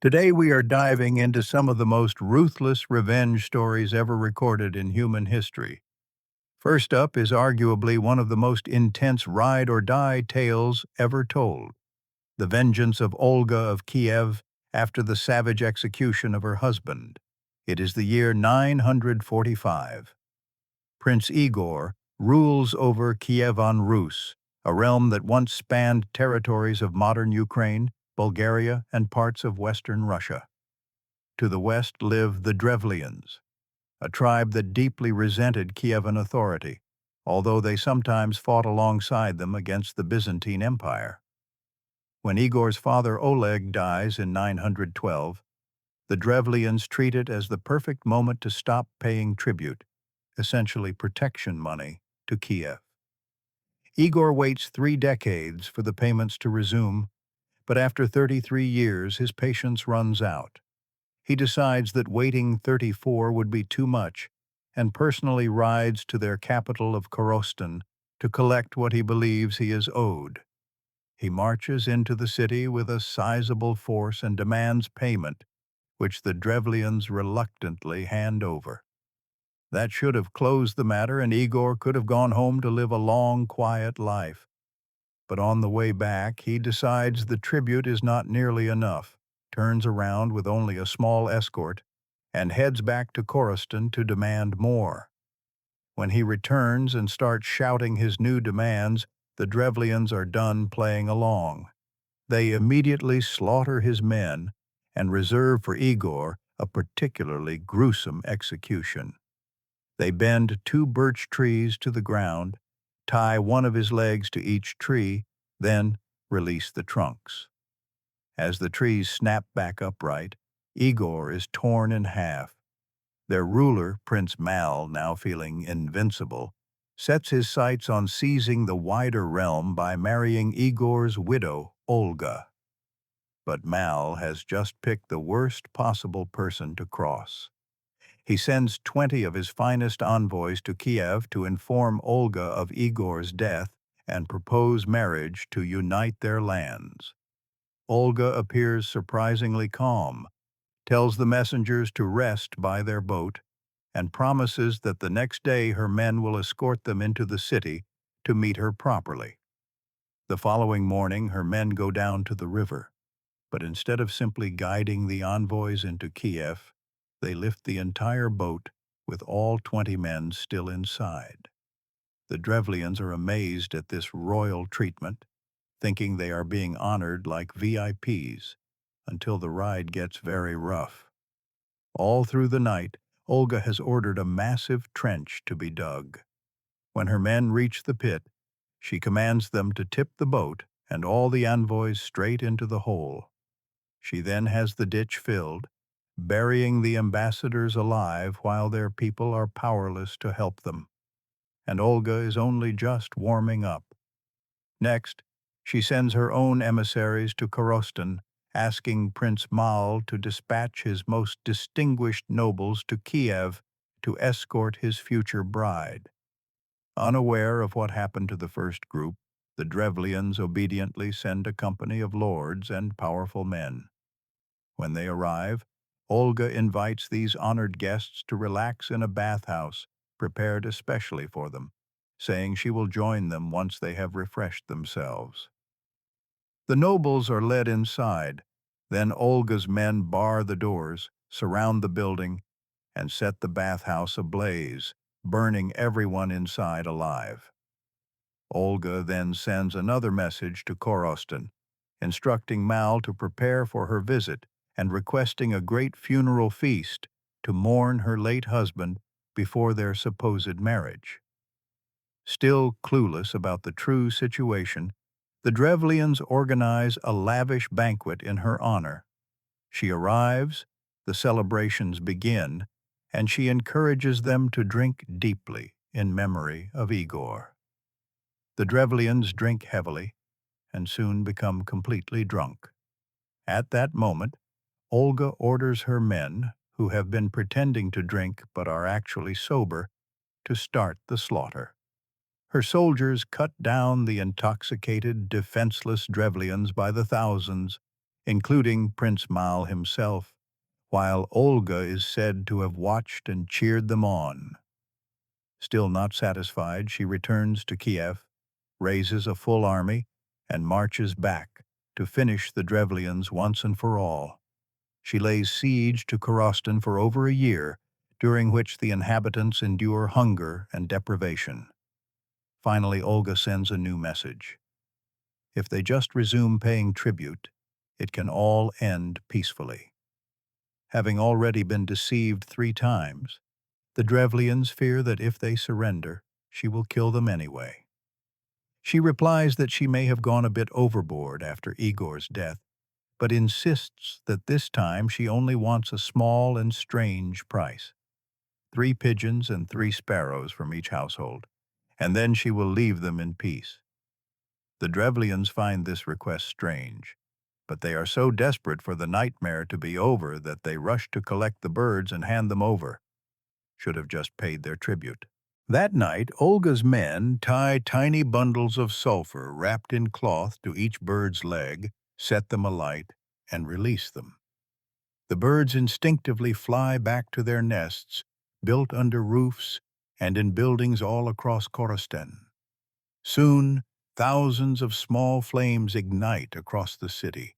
Today we are diving into some of the most ruthless revenge stories ever recorded in human history. First up is arguably one of the most intense ride-or-die tales ever told, the vengeance of Olga of Kiev after the savage execution of her husband. It is the year 945. Prince Igor rules over Kievan Rus, a realm that once spanned territories of modern Ukraine, Bulgaria, and parts of western Russia. To the west lived the Drevlians, a tribe that deeply resented Kievan authority, although they sometimes fought alongside them against the Byzantine Empire. When Igor's father Oleg dies in 912, the Drevlians treat it as the perfect moment to stop paying tribute, essentially protection money, to Kiev. Igor waits 3 decades for the payments to resume, but after 33 years his patience runs out. He decides that waiting 34 would be too much and personally rides to their capital of Korostan to collect what he believes he is owed. He marches into the city with a sizable force and demands payment, which the Drevlians reluctantly hand over. That should have closed the matter, and Igor could have gone home to live a long, quiet life. But on the way back, he decides the tribute is not nearly enough, turns around with only a small escort, and heads back to Korostan to demand more. When he returns and starts shouting his new demands, the Drevlians are done playing along. They immediately slaughter his men and reserve for Igor a particularly gruesome execution. They bend 2 birch trees to the ground, tie one of his legs to each tree, then release the trunks. As the trees snap back upright, Igor is torn in half. Their ruler, Prince Mal, now feeling invincible, sets his sights on seizing the wider realm by marrying Igor's widow, Olga. But Mal has just picked the worst possible person to cross. He sends 20 of his finest envoys to Kiev to inform Olga of Igor's death and propose marriage to unite their lands. Olga appears surprisingly calm, tells the messengers to rest by their boat, and promises that the next day her men will escort them into the city to meet her properly. The following morning her men go down to the river, but instead of simply guiding the envoys into Kiev, they lift the entire boat with all 20 men still inside. The Drevlians are amazed at this royal treatment, thinking they are being honored like VIPs, until the ride gets very rough. All through the night, Olga has ordered a massive trench to be dug. When her men reach the pit, she commands them to tip the boat and all the envoys straight into the hole. She then has the ditch filled, burying the ambassadors alive while their people are powerless to help them. And Olga is only just warming up. Next, she sends her own emissaries to Korostan, asking Prince Mal to dispatch his most distinguished nobles to Kiev to escort his future bride. Unaware of what happened to the first group, the Drevlians obediently send a company of lords and powerful men. When they arrive, Olga invites these honored guests to relax in a bathhouse prepared especially for them, saying she will join them once they have refreshed themselves. The nobles are led inside, then Olga's men bar the doors, surround the building, and set the bathhouse ablaze, burning everyone inside alive. Olga then sends another message to Korostan, instructing Mal to prepare for her visit and requesting a great funeral feast to mourn her late husband before their supposed marriage. Still clueless about the true situation, the Drevlians organize a lavish banquet in her honor. She arrives, the celebrations begin, and she encourages them to drink deeply in memory of Igor. The Drevlians drink heavily and soon become completely drunk. At that moment, Olga orders her men, who have been pretending to drink but are actually sober, to start the slaughter. Her soldiers cut down the intoxicated, defenseless Drevlians by the thousands, including Prince Mal himself, while Olga is said to have watched and cheered them on. Still not satisfied, she returns to Kiev, raises a full army, and marches back to finish the Drevlians once and for all. She lays siege to Korostan for over a year, during which the inhabitants endure hunger and deprivation. Finally, Olga sends a new message. If they just resume paying tribute, it can all end peacefully. Having already been deceived 3 times, the Drevlians fear that if they surrender, she will kill them anyway. She replies that she may have gone a bit overboard after Igor's death, but insists that this time she only wants a small and strange price, 3 pigeons and 3 sparrows from each household, and then she will leave them in peace. The Drevlians find this request strange, but they are so desperate for the nightmare to be over that they rush to collect the birds and hand them over. Should have just paid their tribute. That night, Olga's men tie tiny bundles of sulfur wrapped in cloth to each bird's leg, set them alight, and release them. The birds instinctively fly back to their nests, built under roofs and in buildings all across Korostan. Soon, thousands of small flames ignite across the city.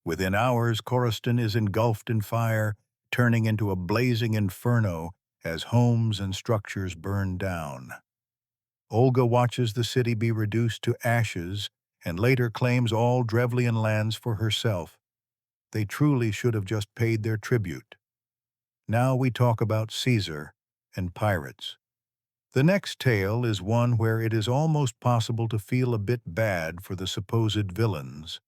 Within hours, Korostan is engulfed in fire, turning into a blazing inferno as homes and structures burn down. Olga watches the city be reduced to ashes and later claims all Drevlian lands for herself. They truly should have just paid their tribute. Now we talk about Caesar and pirates. The next tale is one where it is almost possible to feel a bit bad for the supposed villains,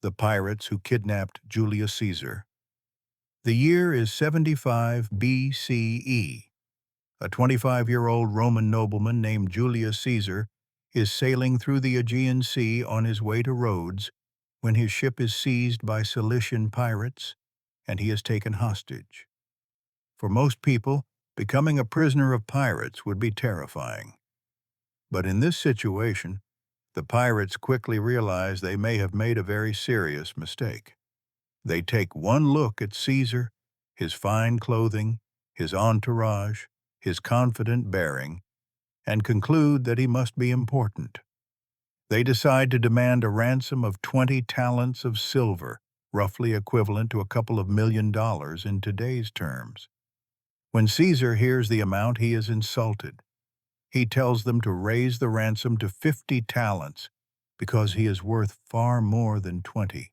the pirates who kidnapped Julius Caesar. The year is 75 BCE. A 25-year-old Roman nobleman named Julius Caesar is sailing through the Aegean Sea on his way to Rhodes when his ship is seized by Cilician pirates and he is taken hostage. For most people, becoming a prisoner of pirates would be terrifying. But in this situation, the pirates quickly realize they may have made a very serious mistake. They take one look at Caesar, his fine clothing, his entourage, his confident bearing, and conclude that he must be important. They decide to demand a ransom of 20 talents of silver, roughly equivalent to a couple of $1 million in today's terms. When Caesar hears the amount, he is insulted. He tells them to raise the ransom to 50 talents because he is worth far more than 20.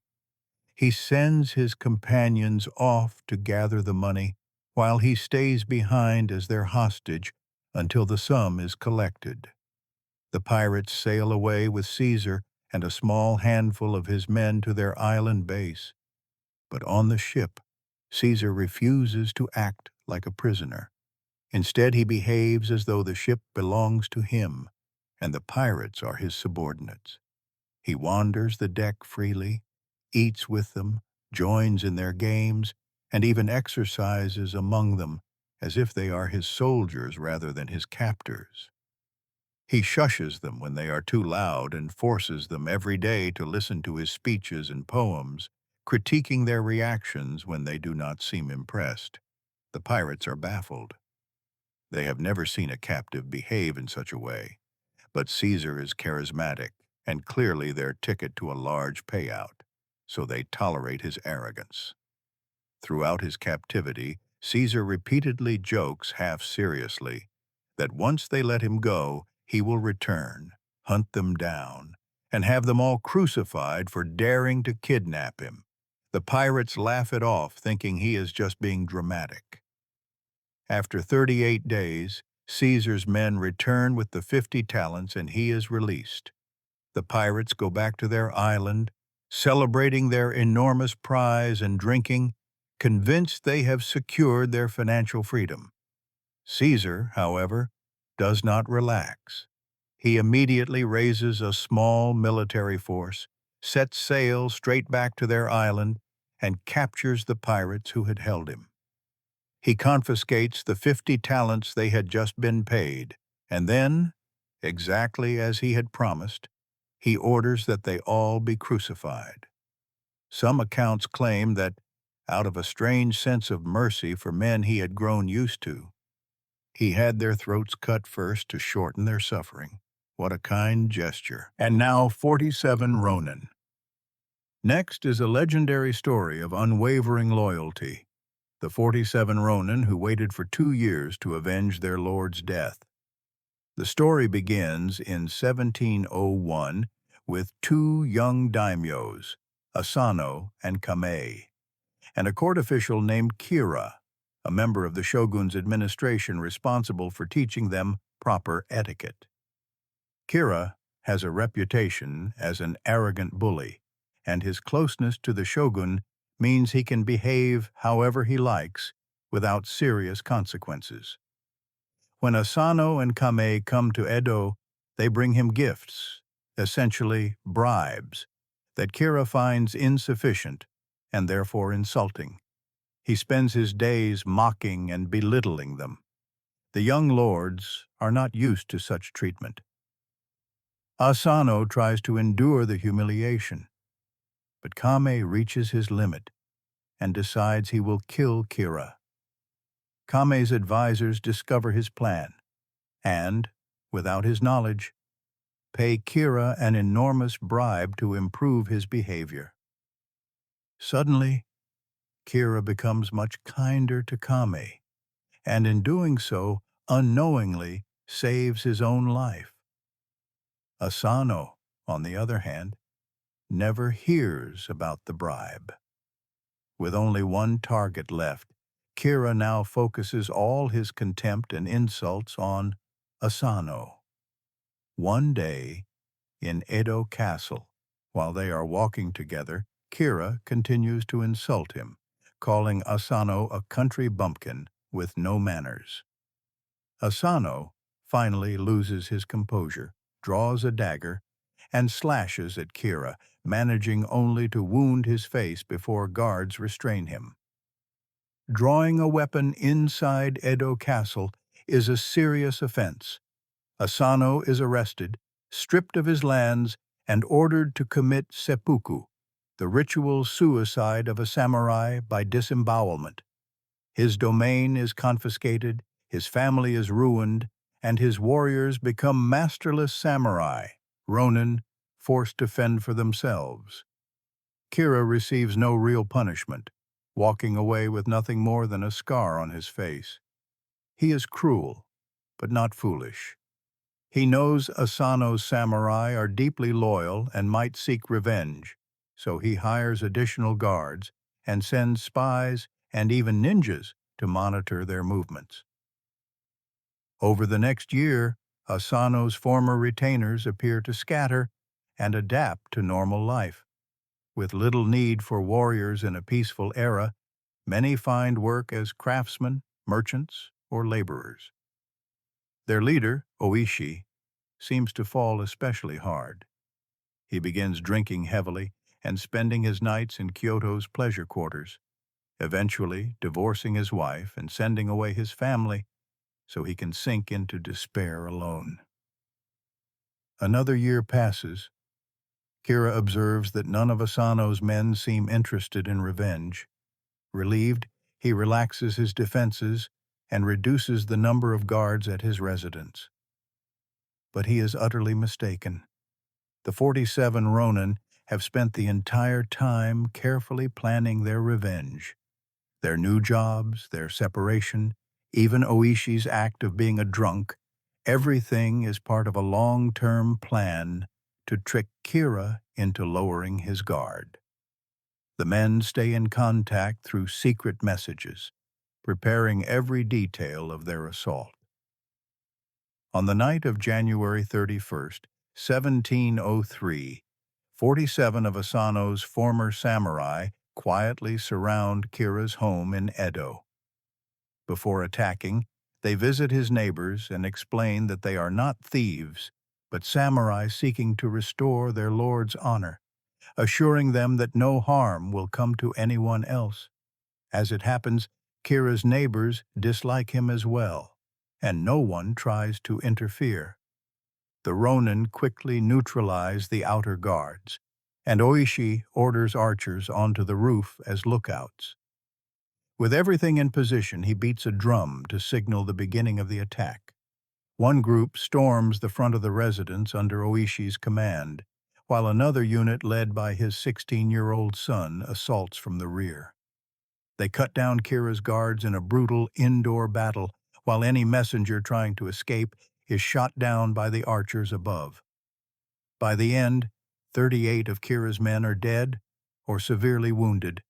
He sends his companions off to gather the money while he stays behind as their hostage until the sum is collected. The pirates sail away with Caesar and a small handful of his men to their island base. But on the ship, Caesar refuses to act like a prisoner. Instead, he behaves as though the ship belongs to him, and the pirates are his subordinates. He wanders the deck freely, eats with them, joins in their games, and even exercises among them as if they are his soldiers rather than his captors. He shushes them when they are too loud and forces them every day to listen to his speeches and poems, critiquing their reactions when they do not seem impressed. The pirates are baffled. They have never seen a captive behave in such a way, but Caesar is charismatic and clearly their ticket to a large payout, so they tolerate his arrogance. Throughout his captivity, Caesar repeatedly jokes half-seriously that once they let him go, he will return, hunt them down, and have them all crucified for daring to kidnap him. The pirates laugh it off, thinking he is just being dramatic. After 38 days, Caesar's men return with the 50 talents and he is released. The pirates go back to their island, celebrating their enormous prize and drinking, convinced they have secured their financial freedom. Caesar, however, does not relax. He immediately raises a small military force, sets sail straight back to their island, and captures the pirates who had held him. He confiscates the 50 talents they had just been paid, and then, exactly as he had promised, he orders that they all be crucified. Some accounts claim that, out of a strange sense of mercy for men he had grown used to, he had their throats cut first to shorten their suffering. What a kind gesture. And now 47 Ronin. Next is a legendary story of unwavering loyalty. The 47 Ronin who waited for 2 years to avenge their lord's death. The story begins in 1701 with two young daimyos, Asano and Kame, and a court official named Kira, a member of the shogun's administration responsible for teaching them proper etiquette. Kira has a reputation as an arrogant bully, and his closeness to the shogun means he can behave however he likes without serious consequences. When Asano and Kame come to Edo, they bring him gifts, essentially bribes, that Kira finds insufficient and therefore insulting. He spends his days mocking and belittling them. The young lords are not used to such treatment. Asano tries to endure the humiliation, but Kame reaches his limit and decides he will kill Kira. Kame's advisors discover his plan and, without his knowledge, pay Kira an enormous bribe to improve his behavior. Suddenly, Kira becomes much kinder to Kame, and in doing so, unknowingly saves his own life. Asano, on the other hand, never hears about the bribe. With only one target left, Kira now focuses all his contempt and insults on Asano. One day, in Edo Castle, while they are walking together, Kira continues to insult him, calling Asano a country bumpkin with no manners. Asano finally loses his composure, draws a dagger, and slashes at Kira, managing only to wound his face before guards restrain him. Drawing a weapon inside Edo Castle is a serious offense. Asano is arrested, stripped of his lands, and ordered to commit seppuku, the ritual suicide of a samurai by disembowelment. His domain is confiscated, his family is ruined, and his warriors become masterless samurai, ronin, forced to fend for themselves. Kira receives no real punishment, walking away with nothing more than a scar on his face. He is cruel, but not foolish. He knows Asano's samurai are deeply loyal and might seek revenge, so he hires additional guards and sends spies and even ninjas to monitor their movements. Over the next year, Asano's former retainers appear to scatter and adapt to normal life. With little need for warriors in a peaceful era, many find work as craftsmen, merchants, or laborers. Their leader, Oishi, seems to fall especially hard. He begins drinking heavily and spending his nights in Kyoto's pleasure quarters, eventually divorcing his wife and sending away his family so he can sink into despair alone. Another year passes. Kira observes that none of Asano's men seem interested in revenge. Relieved, he relaxes his defenses and reduces the number of guards at his residence. But he is utterly mistaken. The 47 Ronin have spent the entire time carefully planning their revenge. Their new jobs, their separation, even Oishi's act of being a drunk, everything is part of a long-term plan to trick Kira into lowering his guard. The men stay in contact through secret messages, preparing every detail of their assault. On the night of January 31st, 1703, 47 of Asano's former samurai quietly surround Kira's home in Edo. Before attacking, they visit his neighbors and explain that they are not thieves, but samurai seeking to restore their lord's honor, assuring them that no harm will come to anyone else. As it happens, Kira's neighbors dislike him as well, and no one tries to interfere. The Ronin quickly neutralize the outer guards, and Oishi orders archers onto the roof as lookouts. With everything in position, he beats a drum to signal the beginning of the attack. One group storms the front of the residence under Oishi's command, while another unit led by his 16-year-old son assaults from the rear. They cut down Kira's guards in a brutal indoor battle, while any messenger trying to escape is shot down by the archers above. By the end, 38 of Kira's men are dead or severely wounded,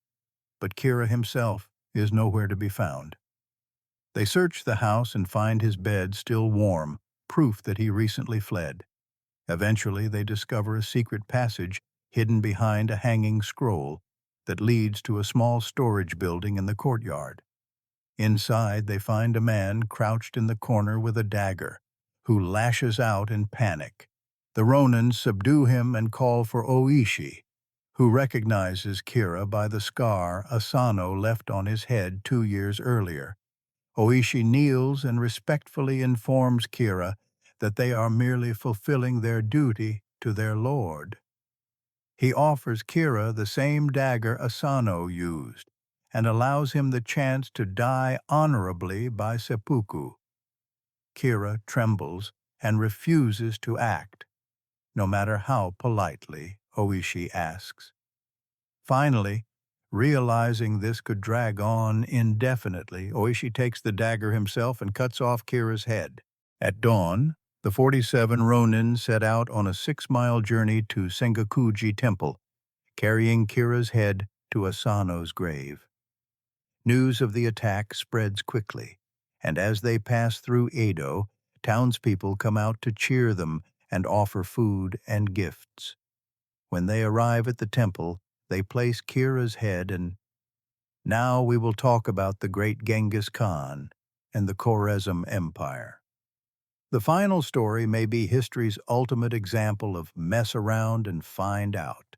but Kira himself is nowhere to be found. They search the house and find his bed still warm, proof that he recently fled. Eventually, they discover a secret passage hidden behind a hanging scroll that leads to a small storage building in the courtyard. Inside, they find a man crouched in the corner with a dagger, who lashes out in panic. The Ronins subdue him and call for Oishi, who recognizes Kira by the scar Asano left on his head 2 years earlier. Oishi kneels and respectfully informs Kira that they are merely fulfilling their duty to their lord. He offers Kira the same dagger Asano used and allows him the chance to die honorably by seppuku. Kira trembles and refuses to act, no matter how politely Oishi asks. Finally, realizing this could drag on indefinitely, Oishi takes the dagger himself and cuts off Kira's head. At dawn, the 47 Ronin set out on a 6-mile journey to Sengakuji Temple, carrying Kira's head to Asano's grave. News of the attack spreads quickly, and as they pass through Edo, townspeople come out to cheer them and offer food and gifts. When they arrive at the temple, they place Kira's head and now we will talk about the great Genghis Khan and the Khwarezm Empire. The final story may be history's ultimate example of mess around and find out,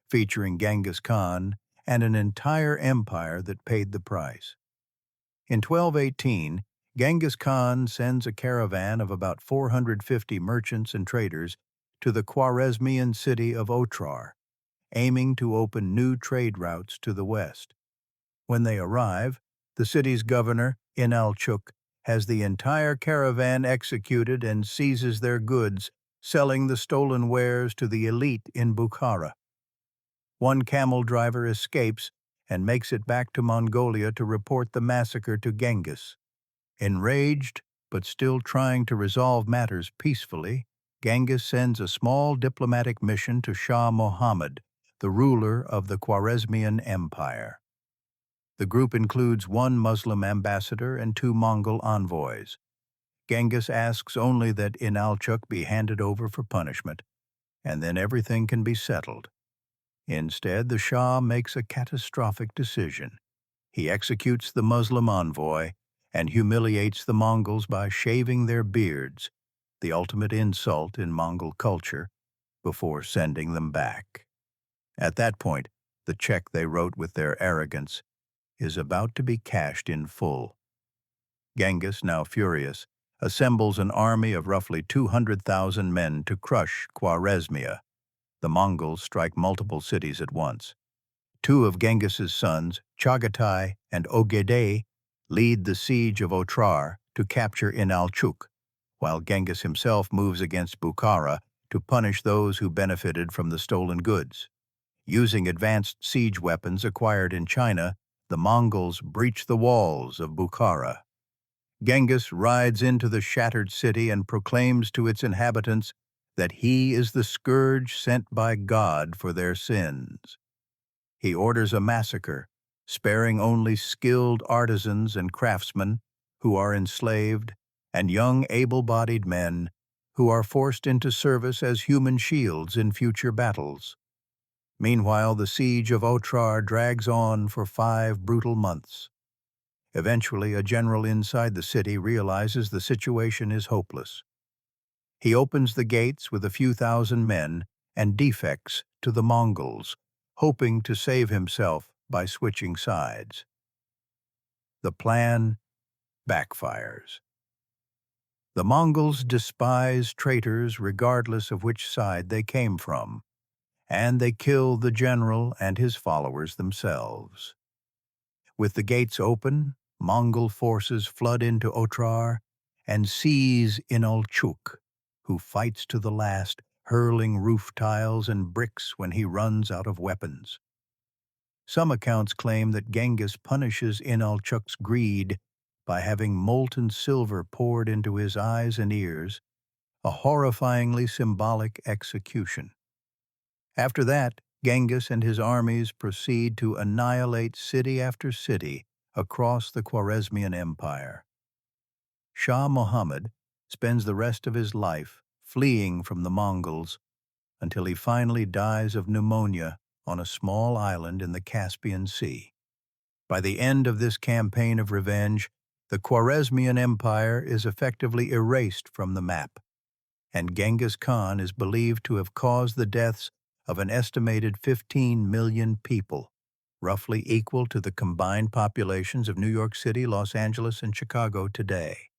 featuring Genghis Khan and an entire empire that paid the price. In 1218, Genghis Khan sends a caravan of about 450 merchants and traders to the Khwarezmian city of Otrar, aiming to open new trade routes to the west. When they arrive, the city's governor, Inalchuk, has the entire caravan executed and seizes their goods, selling the stolen wares to the elite in Bukhara. One camel driver escapes and makes it back to Mongolia to report the massacre to Genghis. Enraged, but still trying to resolve matters peacefully, Genghis sends a small diplomatic mission to Shah Muhammad, the ruler of the Khwarezmian Empire. The group includes one Muslim ambassador and 2 Mongol envoys. Genghis asks only that Inalchuk be handed over for punishment, and then everything can be settled. Instead, the Shah makes a catastrophic decision. He executes the Muslim envoy and humiliates the Mongols by shaving their beards, the ultimate insult in Mongol culture, before sending them back. At that point, the check they wrote with their arrogance is about to be cashed in full. Genghis, now furious, assembles an army of roughly 200,000 men to crush Khwarezmia. The Mongols strike multiple cities at once. 2 of Genghis's sons, Chagatai and Ogedei, lead the siege of Otrar to capture Inalchuk, while Genghis himself moves against Bukhara to punish those who benefited from the stolen goods. Using advanced siege weapons acquired in China, the Mongols breach the walls of Bukhara. Genghis rides into the shattered city and proclaims to its inhabitants that he is the scourge sent by God for their sins. He orders a massacre, sparing only skilled artisans and craftsmen who are enslaved, and young able-bodied men who are forced into service as human shields in future battles. Meanwhile, the siege of Otrar drags on for 5 brutal months. Eventually, a general inside the city realizes the situation is hopeless. He opens the gates with a few thousand men and defects to the Mongols, hoping to save himself by switching sides. The plan backfires. The Mongols despise traitors regardless of which side they came from, and they kill the general and his followers themselves. With the gates open, Mongol forces flood into Otrar and seize Inalchuk, who fights to the last, hurling roof tiles and bricks when he runs out of weapons. Some accounts claim that Genghis punishes Inalchuk's greed by having molten silver poured into his eyes and ears, a horrifyingly symbolic execution. After that, Genghis and his armies proceed to annihilate city after city across the Khwarezmian Empire. Shah Muhammad spends the rest of his life fleeing from the Mongols until he finally dies of pneumonia on a small island in the Caspian Sea. By the end of this campaign of revenge, the Khwarezmian Empire is effectively erased from the map, and Genghis Khan is believed to have caused the deaths of an estimated 15 million people, roughly equal to the combined populations of New York City, Los Angeles, and Chicago today.